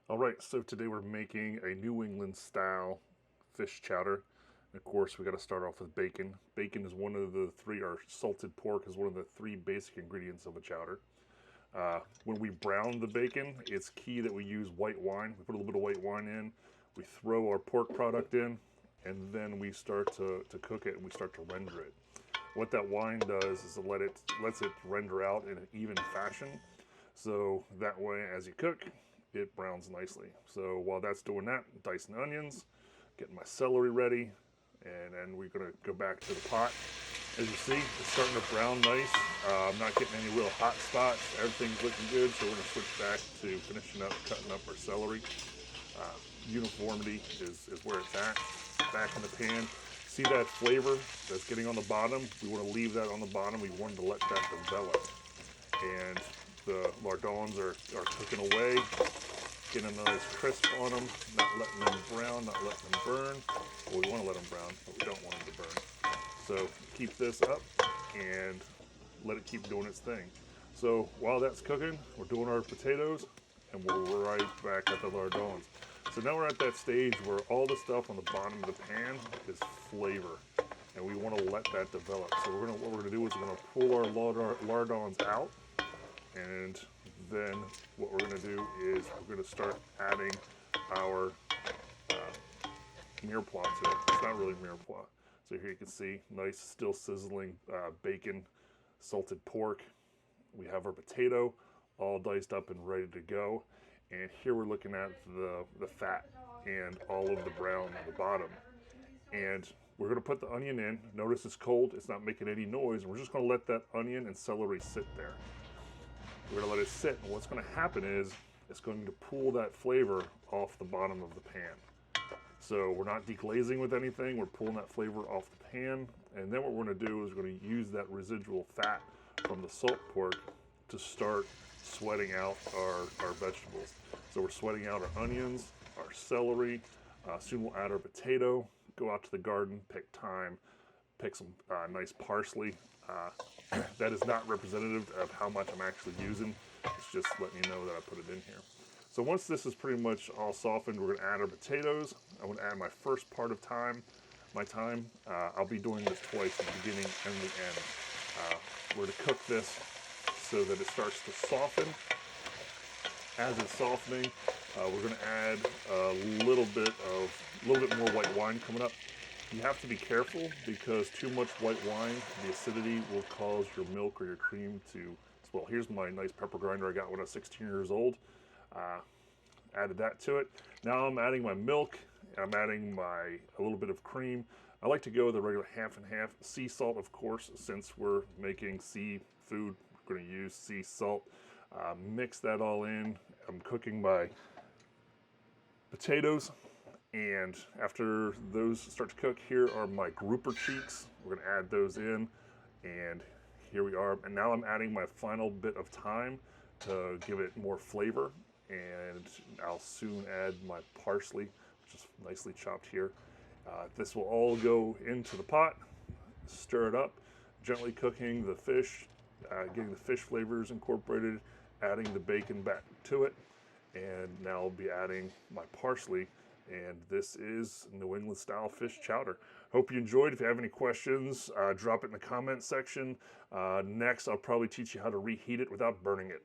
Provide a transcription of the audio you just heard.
All right, so today we're making a New England style fish chowder. And of course, we got to start off with bacon. Bacon is one of the three, or salted pork is one of the three basic ingredients of a chowder. When we brown the bacon, it's key that we use white wine. We put a little bit of white wine in, we throw our pork product in, and then we start to cook it and we start to render it. What that wine does is lets it render out in an even fashion. So that way, as you cook, it browns nicely. So while that's doing that, dicing onions, getting my celery ready, and then we're gonna go back to the pot. As you see, it's starting to brown nice. I'm not getting any real hot spots. Everything's looking good, so we're gonna switch back to finishing up, cutting up our celery. Uniformity is where it's at. Back in the pan. See that flavor that's getting on the bottom? We want to leave that on the bottom. We want to let that develop. And the lardons are cooking away, getting a nice crisp on them, not letting them brown, not letting them burn. Well, we want to let them brown, but we don't want them to burn. So keep this up and let it keep doing its thing. So while that's cooking, we're doing our potatoes, and we'll be right back at the lardons. So now we're at that stage where all the stuff on the bottom of the pan is flavor, and we want to let that develop. So what we're gonna do is we're gonna pull our lardons out, and then what we're gonna do is we're gonna start adding our mirepoix to it. It's not really mirepoix. So here you can see nice, still sizzling bacon, salted pork. We have our potato all diced up and ready to go. And here we're looking at the fat and all of the brown on the bottom. And we're gonna put the onion in. Notice it's cold, it's not making any noise. And we're just gonna let that onion and celery sit there. We're gonna let it sit, and what's gonna happen is it's going to pull that flavor off the bottom of the pan. So we're not deglazing with anything, we're pulling that flavor off the pan, and then what we're gonna do is we're gonna use that residual fat from the salt pork to start sweating out our vegetables. So we're sweating out our onions, our celery, soon we'll add our potato, go out to the garden, pick thyme, pick some nice parsley. That is not representative of how much I'm actually using. It's just letting you know that I put it in here. So once this is pretty much all softened, we're gonna add our potatoes. I'm gonna add my first part of my thyme. I'll be doing this twice, at the beginning and the end. We're to cook this so that it starts to soften. As it's softening, we're gonna add a little bit more white wine coming up. You have to be careful because too much white wine, the acidity will cause your milk or your cream to spoil. Here's my nice pepper grinder I got when I was 16 years old. Added that to it. Now I'm adding my milk. I'm adding a little bit of cream. I like to go with a regular half and half. Sea salt, of course, since we're making seafood, we're going to use sea salt. Mix that all in. I'm cooking my potatoes. And after those start to cook, here are my grouper cheeks. We're gonna add those in, and here we are. And now I'm adding my final bit of thyme to give it more flavor. And I'll soon add my parsley, which is nicely chopped here. This will all go into the pot, stir it up, gently cooking the fish, getting the fish flavors incorporated, adding the bacon back to it. And now I'll be adding my parsley. And this is New England style fish chowder. Hope you enjoyed. If you have any questions, drop it in the comment section. Next, I'll probably teach you how to reheat it without burning it.